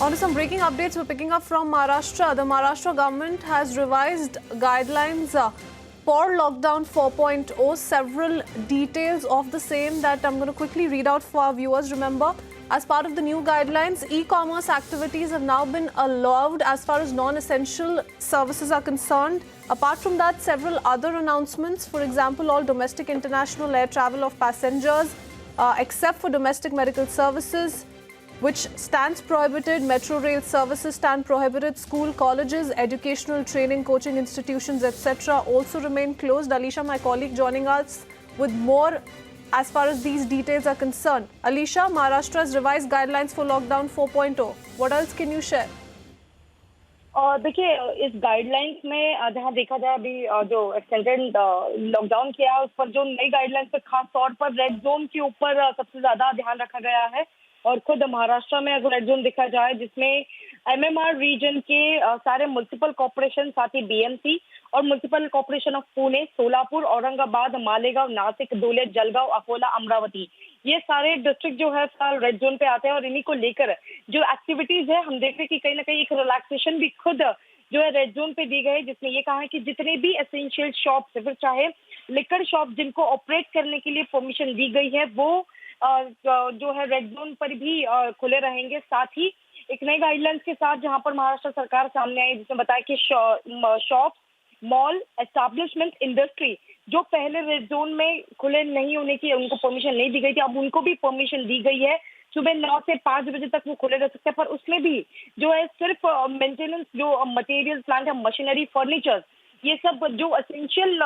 On to some breaking updates we're picking up from Maharashtra. The Maharashtra government has revised guidelines for lockdown 4.0. Several details of the same that I'm going to quickly read out for our viewers. Remember, as part of the new guidelines, e-commerce activities have now been allowed as far as non-essential services are concerned. Apart from that, several other announcements. For example, all domestic international air travel of passengers, except for domestic medical services, which stands prohibited. Metro rail services stand prohibited. School, colleges, educational training, coaching institutions, etc. also remain closed. Alisha, my colleague, joining us with more as far as these details are concerned. Alisha, Maharashtra's revised guidelines for lockdown 4.0. What else can you share? देखिए, इस guidelines में जहाँ देखा जाए अभी जो extended lockdown किया है उस पर जो नई गाइडलाइंस पे खास तौर पर रेड जोन के ऊपर सबसे ज्यादा ध्यान रखा गया है। और खुद महाराष्ट्र में अगर रेड जोन देखा जाए जिसमें एमएमआर रीजन के सारे म्युनिसिपल कॉर्पोरेशन, साथ ही बीएमसी और municipal corporation of Pune, Solapur, Aurangabad, Malegaon, Nashik, Dhule, Jalgaon, Akola, Amravati, ये सारे डिस्ट्रिक्ट जो है रेड जोन पे आते हैं। और इन्हीं को लेकर जो एक्टिविटीज है हम देख रहे हैं कि कहीं ना कहीं एक रिलैक्सेशन भी खुद जो है रेड जोन पे दी गई, जिसमें ये कहा है कि जितने भी एसेंशियल शॉप्स है, फिर चाहे लिकर शॉप जिनको ऑपरेट करने के लिए परमिशन दी गई है, वो जो है रेड जोन पर भी खुले रहेंगे। साथ ही एक नई गाइडलाइंस के साथ जहां पर महाराष्ट्र सरकार सामने आई, जिसमें बताया कि शॉप, मॉल, एस्टैब्लिशमेंट, इंडस्ट्री जो पहले रेड जोन में खुले नहीं होने की उनको परमिशन नहीं दी गई थी, अब उनको भी परमिशन दी गई है। सुबह 9 से 5 बजे तक वो खुले रह सकते हैं, पर उसमें भी जो है सिर्फ मेंटेनेंस, जो मटेरियल प्लांट है, मशीनरी, फर्नीचर, ये सब जो एसेंशियल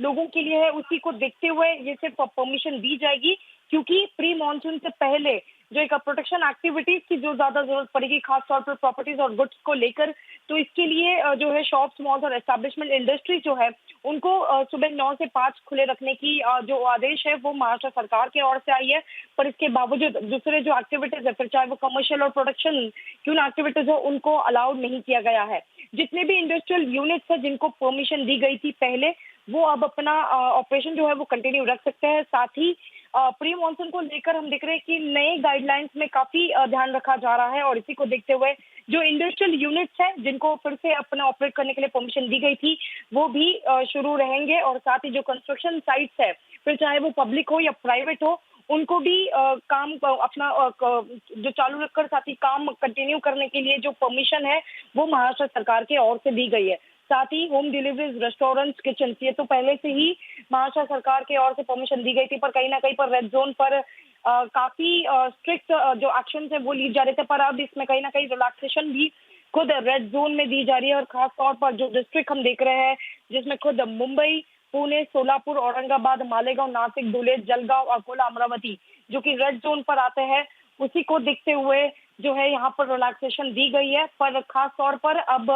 लोगों के लिए है, उसी को देखते हुए ये सिर्फ परमिशन दी जाएगी। क्योंकि प्री मानसून से पहले जो एक प्रोटेक्शन एक्टिविटीज की जो ज्यादा जरूरत पड़ेगी, खासतौर पर प्रॉपर्टीज और गुड्स को लेकर, तो इसके लिए जो है शॉप्स, मॉल्स और एस्टैब्लिशमेंट इंडस्ट्री जो है उनको सुबह 9 से 5 खुले रखने की जो आदेश है वो महाराष्ट्र सरकार की ओर से आई है। पर इसके बावजूद दूसरे जो एक्टिविटीज है, फिर चाहे वो कमर्शियल और प्रोडक्शन क्यों ना एक्टिविटीज हो, उनको अलाउड नहीं किया गया है। जितने भी इंडस्ट्रियल यूनिट्स है जिनको परमिशन दी गई थी पहले, वो अब अपना ऑपरेशन जो है वो कंटिन्यू रख सकते हैं। साथ ही प्री मानसून को लेकर हम देख रहे हैं कि नए गाइडलाइंस में काफी ध्यान रखा जा रहा है। और इसी को देखते हुए जो इंडस्ट्रियल यूनिट्स हैं जिनको फिर से अपना ऑपरेट करने के लिए परमिशन दी गई थी, वो भी शुरू रहेंगे। और साथ ही जो कंस्ट्रक्शन साइट्स है, फिर चाहे वो पब्लिक हो या प्राइवेट हो, उनको भी काम अपना जो चालू रखकर साथ ही काम कंटिन्यू करने के लिए जो परमिशन है वो महाराष्ट्र सरकार की ओर से दी गई है। साथ ही होम डिलीवरीज, रेस्टोरेंट्स, किचन, ये तो पहले से ही महाराष्ट्र सरकार की ओर से परमिशन दी गई थी, पर कहीं ना कहीं पर रेड जोन पर काफी स्ट्रिक्ट जो एक्शन है वो लिए जा रहे थे। पर अब इसमें कहीं ना कहीं रिलैक्सेशन भी खुद रेड जोन में दी जा रही है। और खास तौर पर जो डिस्ट्रिक्ट हम देख रहे हैं जिसमें खुद मुंबई, पुणे, सोलापुर, औरंगाबाद, मालेगांव, नासिक, धुले, जलगांव, अकोला, अमरावती जो कि रेड जोन पर आते हैं, उसी को देखते हुए जो है यहाँ पर रिलैक्सेशन दी गई है। पर खास तौर पर अब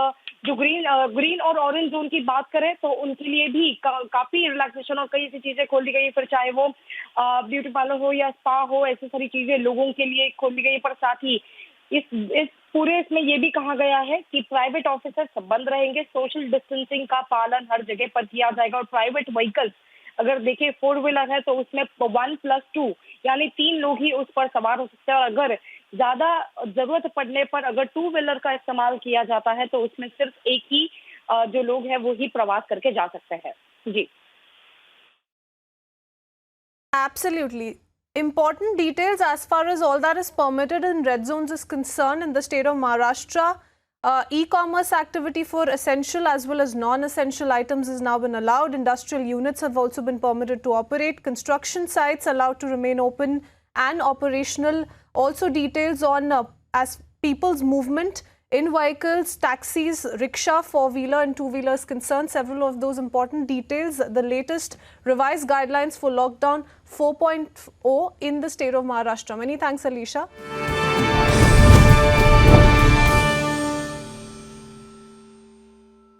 जो ग्रीन और ऑरेंज जोन की बात करें तो उनके लिए भी काफी रिलैक्सेशन और कई ऐसी चीजें खोल दी गई है। फिर चाहे वो ब्यूटी पार्लर हो या स्पा हो, ऐसी सारी चीजें लोगों के लिए खोल दी गई है। पर साथ ही इस पूरे इसमें ये भी कहा गया है कि प्राइवेट ऑफिसेस बंद रहेंगे, सोशल डिस्टेंसिंग का पालन हर जगह पर किया जाएगा। और प्राइवेट व्हीकल्स अगर देखें 4 व्हीलर है तो उसमें 1+2 यानी 3 लोग ही उस पर सवार हो सकते हैं। और अगर ज्यादा जरूरत पड़ने पर अगर 2 व्हीलर का इस्तेमाल किया जाता है तो उसमें सिर्फ एक ही जो लोग हैं वो ही प्रवास करके जा सकते हैं। जी, Absolutely. Important details as far as all that is permitted in red zones is concerned in the state of Maharashtra. E-commerce activity for essential as well as non-essential items has now been allowed. Industrial units have also been permitted to operate. Construction sites allowed to remain open and operational. Also details on as people's movement in vehicles, taxis, rickshaw, 4-wheeler and 2-wheeler is concerned. Several of those important details. The latest revised guidelines for lockdown 4.0 in the state of Maharashtra. Many thanks, Alisha.